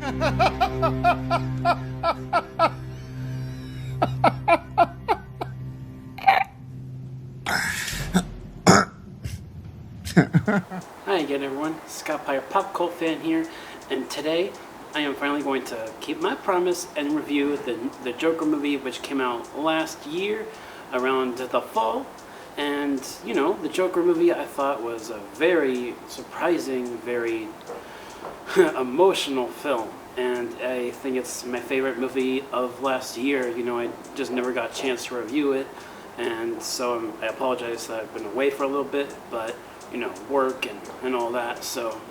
Hi again, everyone. Scott Pyre, Pop Cult Fan here, and today I am finally going to keep my promise and review the Joker movie, which came out last year around the fall. And you know, the Joker movie I thought was a very surprising, very emotional film, and I think it's my favorite movie of last year. You know, I just never got a chance to review it, and so I apologize that I've been away for a little bit, but you know, work and all that. So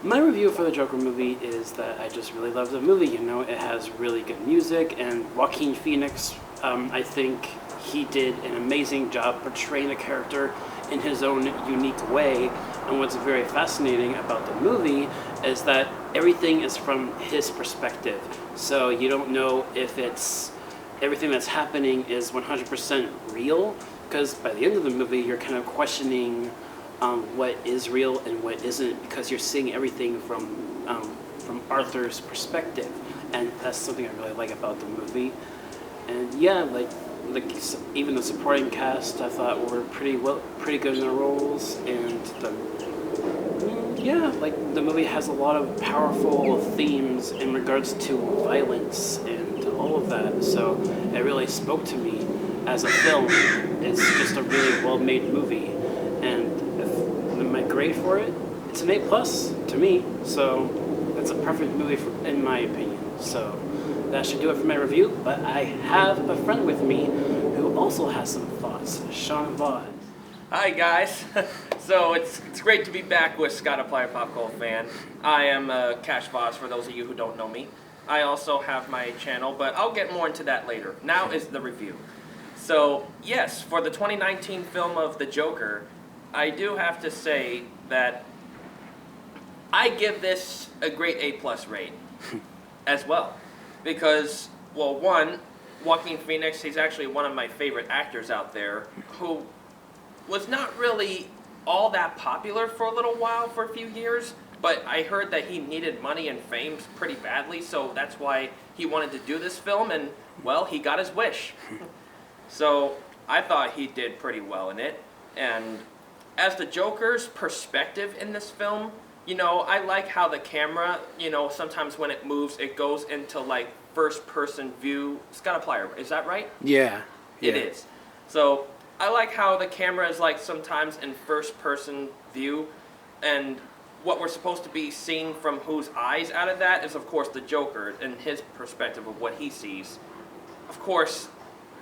my review for the Joker movie is that I just really love the movie. You know, it has really good music, and Joaquin Phoenix, I think he did an amazing job portraying the character in his own unique way. And what's very fascinating about the movie is that everything is from his perspective. So you don't know if it's everything that's happening is 100% real, because by the end of the movie you're kind of questioning what is real and what isn't, because you're seeing everything from Arthur's perspective, and that's something I really like about the movie. And yeah, like even the supporting cast I thought were pretty good in their roles, and like the movie has a lot of powerful themes in regards to violence and all of that. So it really spoke to me as a film. It's just a really well-made movie, and my grade for it, it's an A+ to me. So that's a perfect movie in my opinion. So that should do it for my review. But I have a friend with me who also has some thoughts. Sean Vaught. Hi guys. So it's great to be back with Scott Apply, Pop Cult Fan. I am Cash Boss for those of you who don't know me. I also have my channel, but I'll get more into that later. Now is the review. So yes, for the 2019 film of The Joker, I do have to say that I give this a great A+ rate as well. Because, well, one, Joaquin Phoenix, he's actually one of my favorite actors out there, who was not really all that popular for a little while, for a few years, but I heard that he needed money and fame pretty badly, so that's why he wanted to do this film, and, well, he got his wish. So I thought he did pretty well in it, and as the Joker's perspective in this film, you know, I like how the camera, you know, sometimes when it moves, it goes into, like, first-person view. Scott Plier, is that right? Yeah. It is. So I like how the camera is, like, sometimes in first-person view, and what we're supposed to be seeing from whose eyes out of that is, of course, the Joker and his perspective of what he sees. Of course,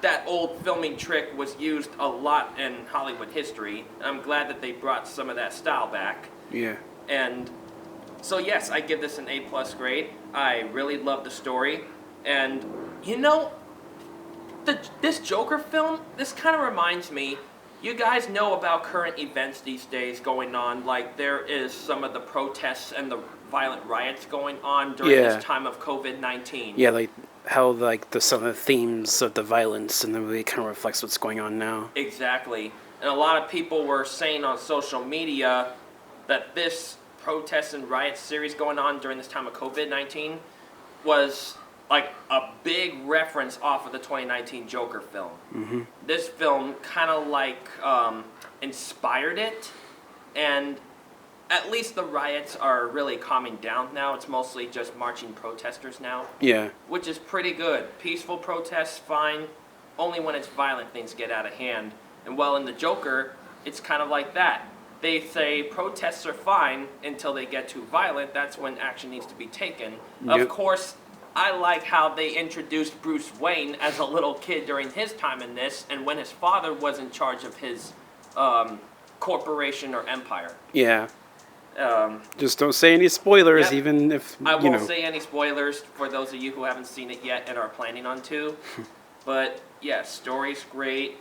that old filming trick was used a lot in Hollywood history. I'm glad that they brought some of that style back. Yeah. And so yes, I give this an A+ grade. I really love the story. And, you know, this Joker film, this kind of reminds me, you guys know about current events these days going on, like there is some of the protests and the violent riots going on during this time of COVID-19. Yeah, like how some of the themes of the violence in the movie kind of reflects what's going on now. Exactly. And a lot of people were saying on social media that this protest and riot series going on during this time of COVID-19 was like a big reference off of the 2019 Joker film. Mm-hmm. This film kind of like inspired it, and at least the riots are really calming down now. It's mostly just marching protesters now. Yeah. Which is pretty good. Peaceful protests, fine. Only when it's violent things get out of hand. And well, in the Joker, it's kind of like that. They say protests are fine until they get too violent. That's when action needs to be taken. Yep. Of course, I like how they introduced Bruce Wayne as a little kid during his time in this, and when his father was in charge of his corporation or empire. Yeah. Just don't say any spoilers, Yep. even if I won't say any spoilers for those of you who haven't seen it yet and are planning on to. But yeah, story's great.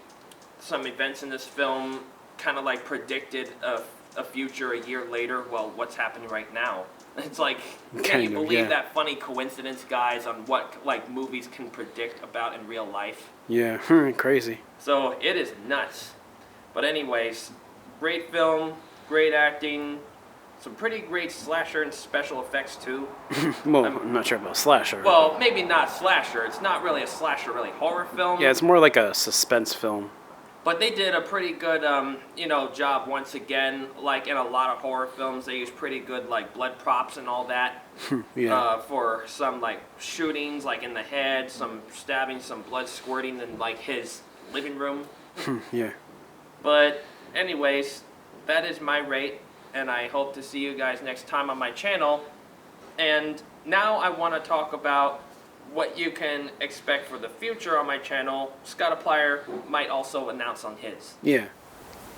Some events in this film kind of like predicted a future a year later. Well, what's happening right now? It's like, can you believe that funny coincidence, guys, on what like movies can predict about in real life? Yeah, crazy. So it is nuts. But anyways, great film, great acting, some pretty great slasher and special effects too. Well, I'm not sure about slasher. Well, maybe not slasher. It's not really a slasher, really horror film. Yeah, it's more like a suspense film. But they did a pretty good, job once again. Like in a lot of horror films, they use pretty good like blood props and all that. Yeah. For some like shootings, like in the head, some stabbing, some blood squirting in like his living room. Yeah. But anyways, that is my rate, and I hope to see you guys next time on my channel. And now I want to talk about what you can expect for the future on my channel. Scott might also announce on his. Yeah.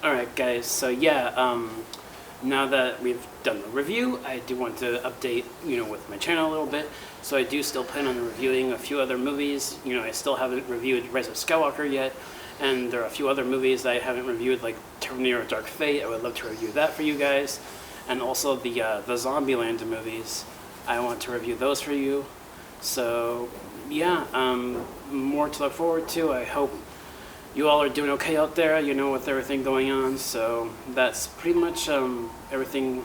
Alright guys, so yeah, now that we've done the review, I do want to update, with my channel a little bit. So I do still plan on reviewing a few other movies. I still haven't reviewed Rise of Skywalker yet, and there are a few other movies that I haven't reviewed, like Terminator Dark Fate. I would love to review that for you guys. And also the Zombieland movies. I want to review those for you. So, yeah, more to look forward to. I hope you all are doing okay out there, with everything going on. So that's pretty much everything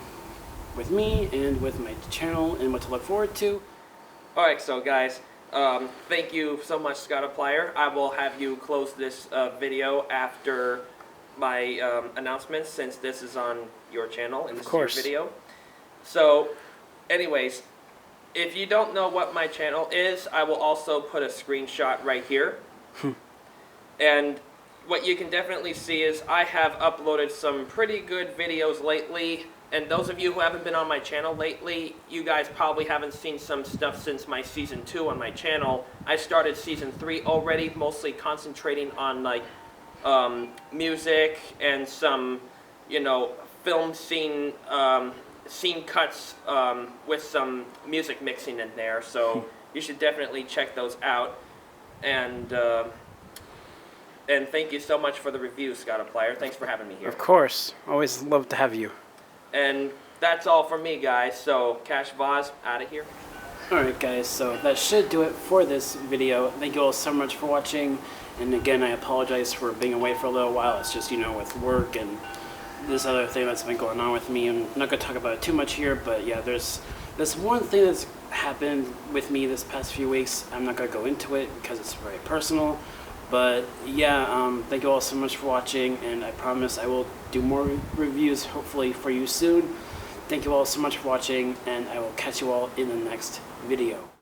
with me and with my channel and what to look forward to. Alright, so guys, thank you so much, Scott I will have you close this video after my announcements, since this is on your channel and this is your video. So, anyways, if you don't know what my channel is, I will also put a screenshot right here. And what you can definitely see is I have uploaded some pretty good videos lately. And those of you who haven't been on my channel lately, you guys probably haven't seen some stuff since my Season 2 on my channel. I started Season 3 already, mostly concentrating on like music and some, film scene cuts with some music mixing in there, so you should definitely check those out. And thank you so much for the review, Scott Thanks for having me here. Of course. Always love to have you. And that's all from me, guys. So, Cash Vaz, out of here. Alright guys, so that should do it for this video. Thank you all so much for watching. And again, I apologize for being away for a little while. It's just, with work and this other thing that's been going on with me. I'm not going to talk about it too much here, but yeah, there's this one thing that's happened with me this past few weeks. I'm not going to go into it because it's very personal. But yeah, thank you all so much for watching, and I promise I will do more reviews hopefully for you soon. Thank you all so much for watching, and I will catch you all in the next video.